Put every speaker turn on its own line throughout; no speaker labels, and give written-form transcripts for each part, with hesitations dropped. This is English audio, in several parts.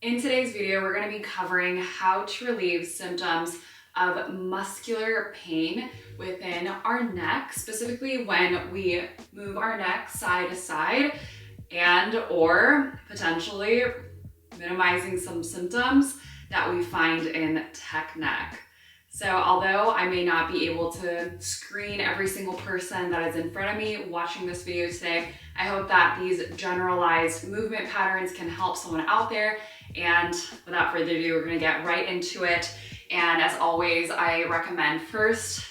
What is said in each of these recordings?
In today's video, we're going to be covering how to relieve symptoms of muscular pain within our neck, specifically when we move our neck side to side and or potentially minimizing some symptoms that we find in tech neck. So although I may not be able to screen every single person that is in front of me watching this video today, I hope that these generalized movement patterns can help someone out there. And without further ado, we're gonna get right into it. And as always, I recommend first,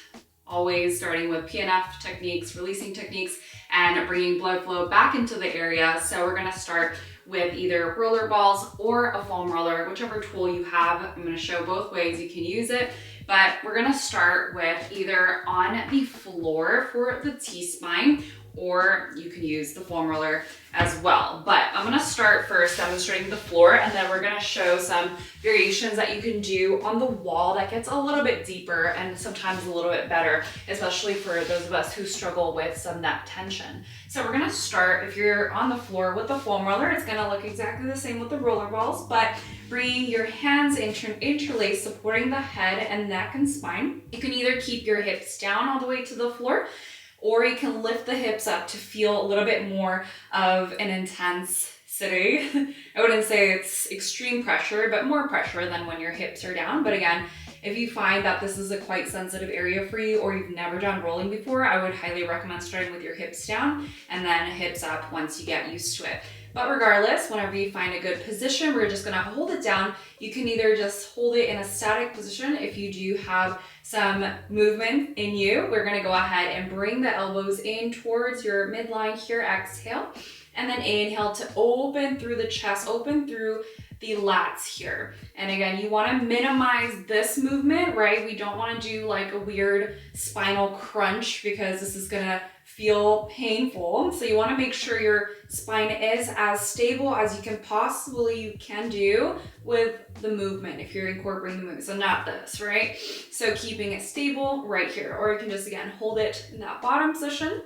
always starting with PNF techniques, releasing techniques, and bringing blood flow back into the area. So we're gonna start with either roller balls or a foam roller, whichever tool you have. I'm gonna show both ways you can use it. But we're gonna start with either on the floor for the T-spine, or you can use the foam roller as well. But I'm gonna start first demonstrating the floor, and then we're gonna show some variations that you can do on the wall that gets a little bit deeper and sometimes a little bit better, especially for those of us who struggle with some neck tension. So we're gonna start, if you're on the floor with the foam roller, it's gonna look exactly the same with the roller balls, but bringing your hands interlaced, supporting the head and neck and spine. You can either keep your hips down all the way to the floor, or you can lift the hips up to feel a little bit more of an intensity. I wouldn't say it's extreme pressure, but more pressure than when your hips are down. But again, if you find that this is a quite sensitive area for you, or you've never done rolling before, I would highly recommend starting with your hips down and then hips up once you get used to it. But regardless, whenever you find a good position, we're just gonna hold it down. You can either just hold it in a static position. If you do have some movement in you, we're gonna go ahead and bring the elbows in towards your midline here, exhale, and then inhale to open through the chest, open through the lats here. And again, you wanna minimize this movement, right? We don't wanna do like a weird spinal crunch because this is gonna feel painful. So you wanna make sure your spine is as stable as you can possibly do with the movement if you're incorporating the movement. So not this, right? So keeping it stable right here. Or you can just, again, hold it in that bottom position.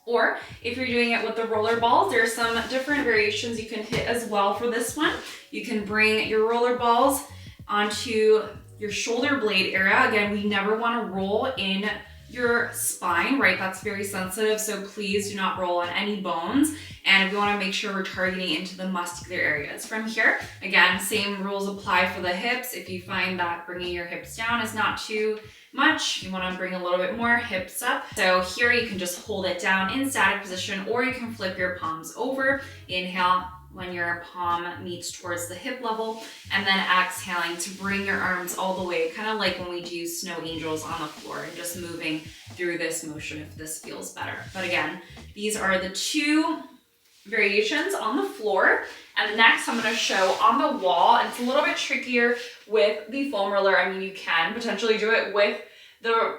Or if you're doing it with the roller balls, there's some different variations you can hit as well for this one. You can bring your roller balls onto your shoulder blade area. Again, we never want to roll in your spine, right? That's very sensitive, so please do not roll on any bones. And we want to make sure we're targeting into the muscular areas. From here, again, same rules apply for the hips. If you find that bringing your hips down is not too much, you want to bring a little bit more hips up. So here you can just hold it down in static position, or you can flip your palms over. Inhale when your palm meets towards the hip level, and then exhaling to bring your arms all the way, kind of like when we do snow angels on the floor, and just moving through this motion if this feels better. But again, these are the two variations on the floor. And next I'm going to show on the wall, and it's a little bit trickier with the foam roller. I mean, you can potentially do it with the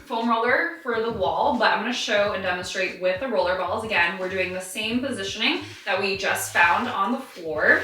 foam roller for the wall, but I'm going to show and demonstrate with the roller balls. Again, we're doing the same positioning that we just found on the floor.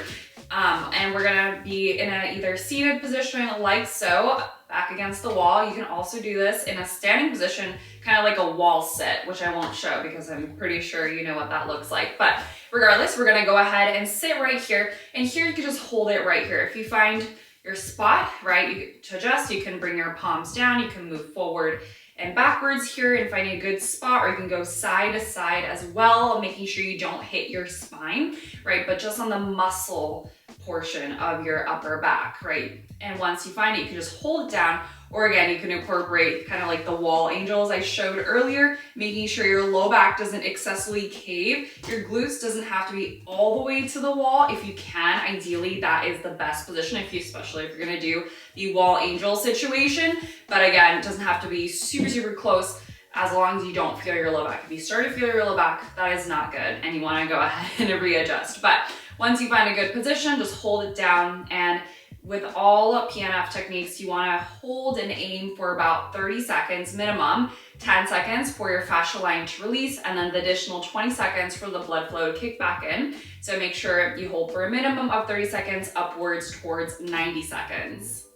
And we're going to be in a either seated position like so, back against the wall. You can also do this in a standing position, kind of like a wall sit, which I won't show because I'm pretty sure you know what that looks like. But regardless, we're going to go ahead and sit right here. And here you can just hold it right here. If you find your spot, right, to adjust, you can bring your palms down, you can move forward and backwards here and find a good spot, or you can go side to side as well, making sure you don't hit your spine, right, but just on the muscle portion of your upper back, right? And once you find it, you can just hold it down, or again, you can incorporate kind of like the wall angels I showed earlier, making sure your low back doesn't excessively cave. Your glutes doesn't have to be all the way to the wall. If you can, ideally, that is the best position, especially if you're gonna do the wall angel situation. But again, it doesn't have to be super, super close, as long as you don't feel your low back. If you start to feel your low back, that is not good, and you wanna go ahead and readjust. But once you find a good position, just hold it down. And with all PNF techniques, you want to hold and aim for about 30 seconds minimum, 10 seconds for your fascia line to release, and then the additional 20 seconds for the blood flow to kick back in. So make sure you hold for a minimum of 30 seconds upwards towards 90 seconds.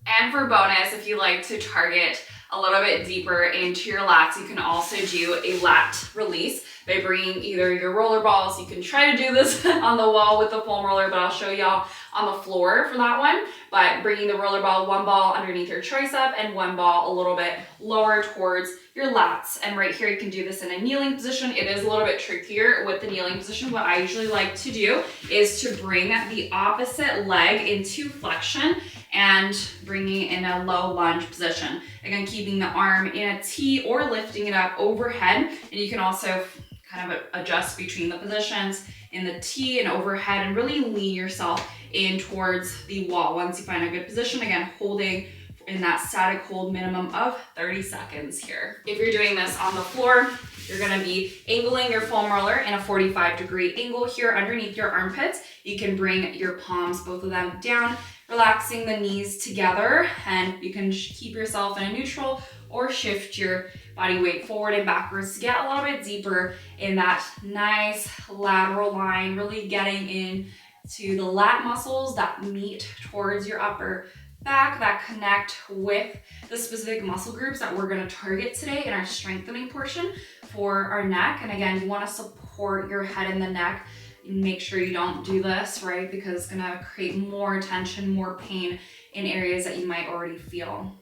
And for bonus, if you like to target a little bit deeper into your lats. You can also do a lat release by bringing either your roller balls. You can try to do this on the wall with the foam roller, but I'll show y'all on the floor for that one. But bringing the roller ball, one ball underneath your tricep and one ball a little bit lower towards your lats. And right here, you can do this in a kneeling position. It is a little bit trickier with the kneeling position. What I usually like to do is to bring the opposite leg into flexion and bringing in a low lunge position. Again, keeping the arm in a T or lifting it up overhead. And you can also kind of adjust between the positions in the T and overhead and really lean yourself in towards the wall. Once you find a good position, again, holding in that static hold minimum of 30 seconds here. If you're doing this on the floor, you're gonna be angling your foam roller in a 45-degree angle here underneath your armpits. You can bring your palms, both of them down, relaxing the knees together, and you can keep yourself in a neutral or shift your body weight forward and backwards to get a little bit deeper in that nice lateral line, really getting in to the lat muscles that meet towards your upper back, that connect with the specific muscle groups that we're going to target today in our strengthening portion for our neck. And again, you want to support your head and the neck. Make sure you don't do this, right? Because it's going to create more tension, more pain in areas that you might already feel.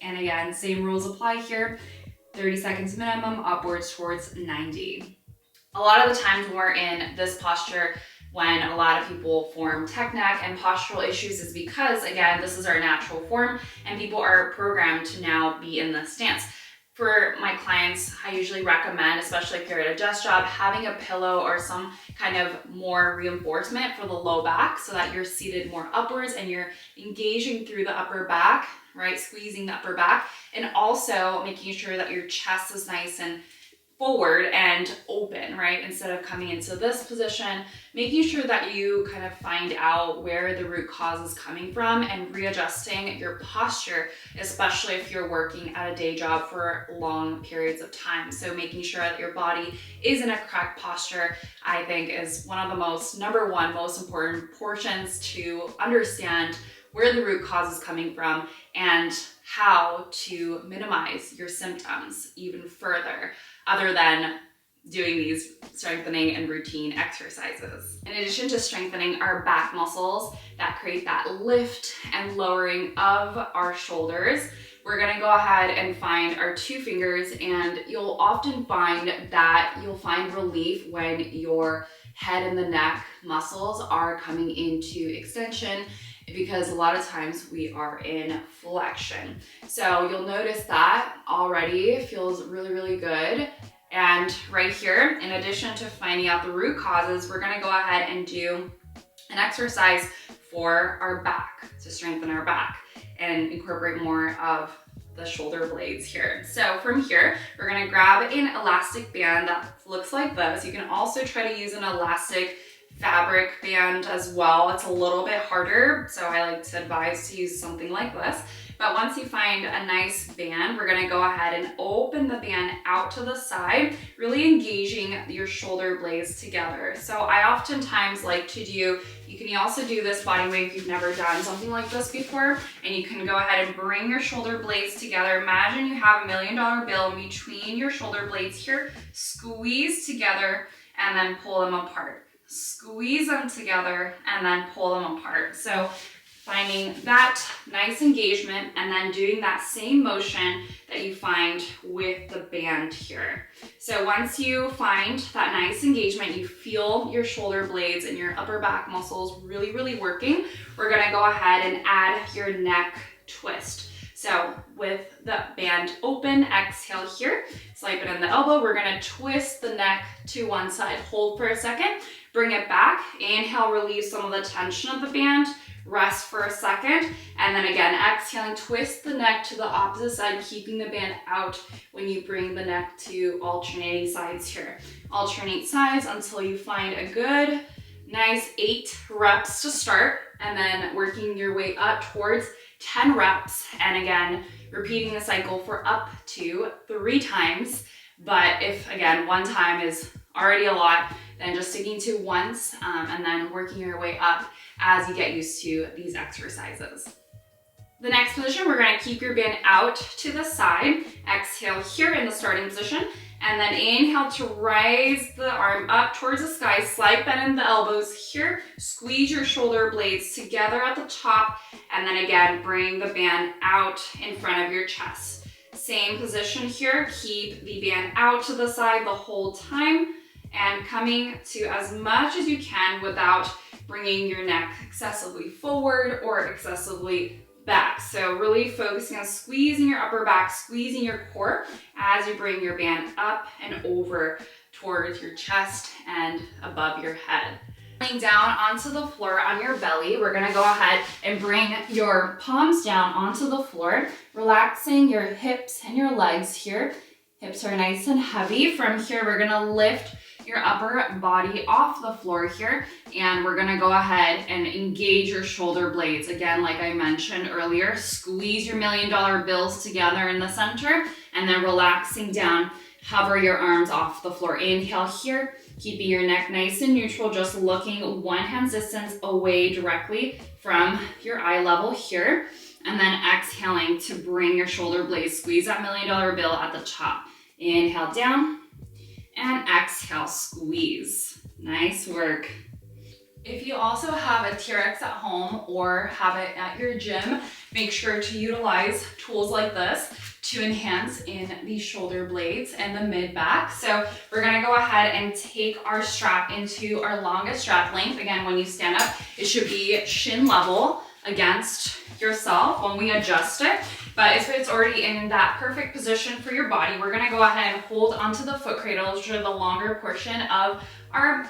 And again, same rules apply here. 30 seconds minimum, upwards towards 90. A lot of the times when we're in this posture, when a lot of people form tech neck and postural issues, is because, again, this is our natural form and people are programmed to now be in this stance. For my clients, I usually recommend, especially if you're at a desk job, having a pillow or some kind of more reinforcement for the low back so that you're seated more upwards and you're engaging through the upper back, right? Squeezing the upper back, and also making sure that your chest is nice and forward and open, right? Instead of coming into this position, making sure that you kind of find out where the root cause is coming from and readjusting your posture, especially if you're working at a day job for long periods of time. So making sure that your body is in a correct posture, I think, is one of the number one most important portions to understand where the root cause is coming from and how to minimize your symptoms even further, other than doing these strengthening and routine exercises. In addition to strengthening our back muscles that create that lift and lowering of our shoulders, we're gonna go ahead and find our 2 fingers, and you'll often find that you'll find relief when your head and the neck muscles are coming into extension, because a lot of times we are in flexion. So you'll notice that already feels really, really good. And right here, in addition to finding out the root causes, we're gonna go ahead and do an exercise for our back to strengthen our back and incorporate more of the shoulder blades here. So from here, we're gonna grab an elastic band that looks like this. You can also try to use an elastic fabric band as well. It's a little bit harder, so I like to advise to use something like this. But once you find a nice band, we're gonna go ahead and open the band out to the side, really engaging your shoulder blades together. So I oftentimes like to do, you can also do this body weight if you've never done something like this before, and you can go ahead and bring your shoulder blades together. Imagine you have $1 million bill in between your shoulder blades here, squeeze together, and then pull them apart. Squeeze them together and then pull them apart. So finding that nice engagement and then doing that same motion that you find with the band here. So once you find that nice engagement, you feel your shoulder blades and your upper back muscles really, really working, we're gonna go ahead and add your neck twist. So with the band open, exhale here, slide it in the elbow, we're gonna twist the neck to one side. Hold for a second, bring it back, inhale, relieve some of the tension of the band, rest for a second, and then again, exhaling, twist the neck to the opposite side, keeping the band out when you bring the neck to alternating sides here. Alternate sides until you find a good, nice 8 reps to start, and then working your way up towards 10 reps, and again, repeating the cycle for up to 3 times. But if, again, 1 time is already a lot, then just sticking to once and then working your way up as you get used to these exercises. The next position, we're gonna keep your band out to the side. Exhale here in the starting position, and then inhale to rise the arm up towards the sky. Slight bend in the elbows here. Squeeze your shoulder blades together at the top, and then again, bring the band out in front of your chest. Same position here. Keep the band out to the side the whole time, and coming to as much as you can without bringing your neck excessively forward or excessively back. So really focusing on squeezing your upper back, squeezing your core as you bring your band up and over towards your chest and above your head. Laying down onto the floor on your belly, we're gonna go ahead and bring your palms down onto the floor, relaxing your hips and your legs here. Hips are nice and heavy. From here, we're gonna lift your upper body off the floor here, and we're gonna go ahead and engage your shoulder blades. Again, like I mentioned earlier, squeeze your $1 million bills together in the center, and then relaxing down, hover your arms off the floor. Inhale here, keeping your neck nice and neutral, just looking one hand's distance away directly from your eye level here, and then exhaling to bring your shoulder blades, squeeze that $1 million bill at the top. Inhale down, and exhale, squeeze. Nice work. If you also have a TRX at home or have it at your gym, make sure to utilize tools like this to enhance in the shoulder blades and the mid back. So we're gonna go ahead and take our strap into our longest strap length. Again, when you stand up, it should be shin level against yourself when we adjust it. But if it's already in that perfect position for your body, we're gonna go ahead and hold onto the foot cradles, which are the longer portion of our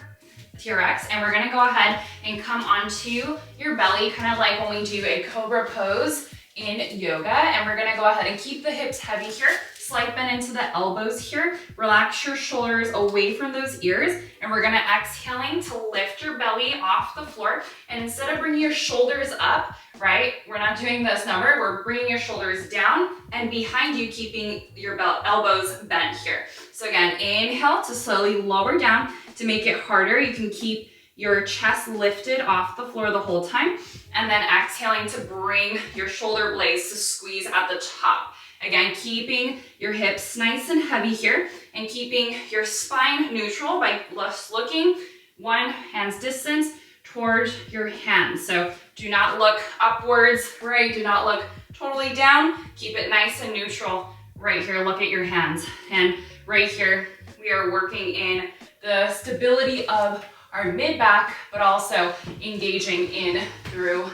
TRX, and we're gonna go ahead and come onto your belly, kind of like when we do a cobra pose in yoga. And we're gonna go ahead and keep the hips heavy here, slight bend into the elbows here, relax your shoulders away from those ears, and we're gonna exhaling to lift your belly off the floor. And instead of bringing your shoulders up, right, we're not doing this number, we're bringing your shoulders down and behind you, keeping your elbows bent here. So again, inhale to slowly lower down. To make it harder, you can keep your chest lifted off the floor the whole time, and then exhaling to bring your shoulder blades to squeeze at the top. Again, keeping your hips nice and heavy here, and keeping your spine neutral by just looking one hand's distance towards your hands. So do not look upwards, right? Do not look totally down. Keep it nice and neutral right here. Look at your hands. And right here, we are working in the stability of our mid back, but also engaging in through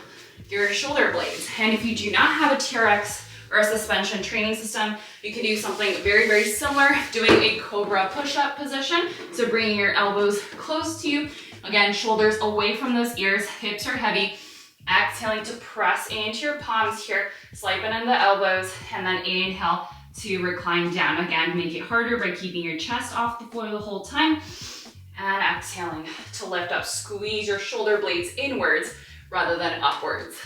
your shoulder blades. And if you do not have a TRX or a suspension training system, you can do something very, very similar, doing a cobra push-up position. So bringing your elbows close to you. Again, shoulders away from those ears, hips are heavy. Exhaling to press into your palms here, slight bend in the elbows, and then inhale to recline down. Again, make it harder by keeping your chest off the floor the whole time. And exhaling to lift up, squeeze your shoulder blades inwards rather than upwards.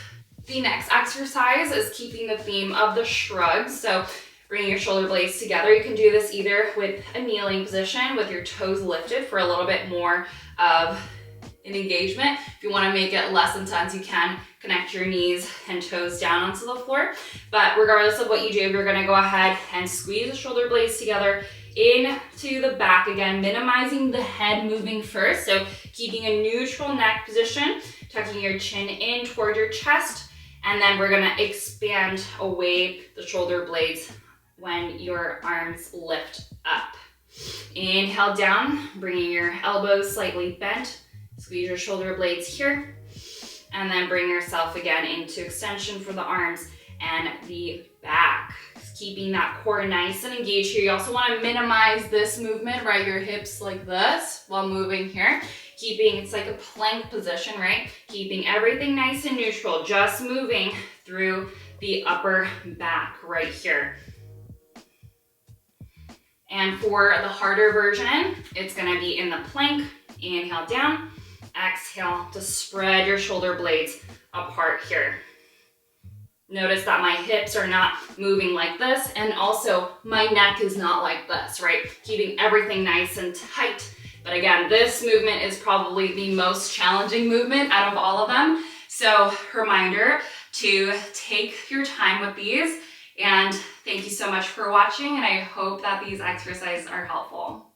The next exercise is keeping the theme of the shrugs. So bringing your shoulder blades together. You can do this either with a kneeling position with your toes lifted for a little bit more of an engagement. If you want to make it less intense, you can connect your knees and toes down onto the floor. But regardless of what you do, you're going to go ahead and squeeze the shoulder blades together into the back. Again, minimizing the head moving first. So keeping a neutral neck position, tucking your chin in toward your chest. And then we're going to expand away the shoulder blades when your arms lift up. Inhale down, bringing your elbows slightly bent. Squeeze your shoulder blades here, and then bring yourself again into extension for the arms and the back. Just keeping that core nice and engaged here. You also want to minimize this movement, right? Your hips like this while moving here. Keeping, it's like a plank position, right? Keeping everything nice and neutral, just moving through the upper back right here. And for the harder version, it's going to be in the plank. Inhale down. Exhale to spread your shoulder blades apart here. Notice that my hips are not moving like this, and also my neck is not like this, right? Keeping everything nice and tight. But again, this movement is probably the most challenging movement out of all of them. So reminder to take your time with these. And thank you so much for watching, and I hope that these exercises are helpful.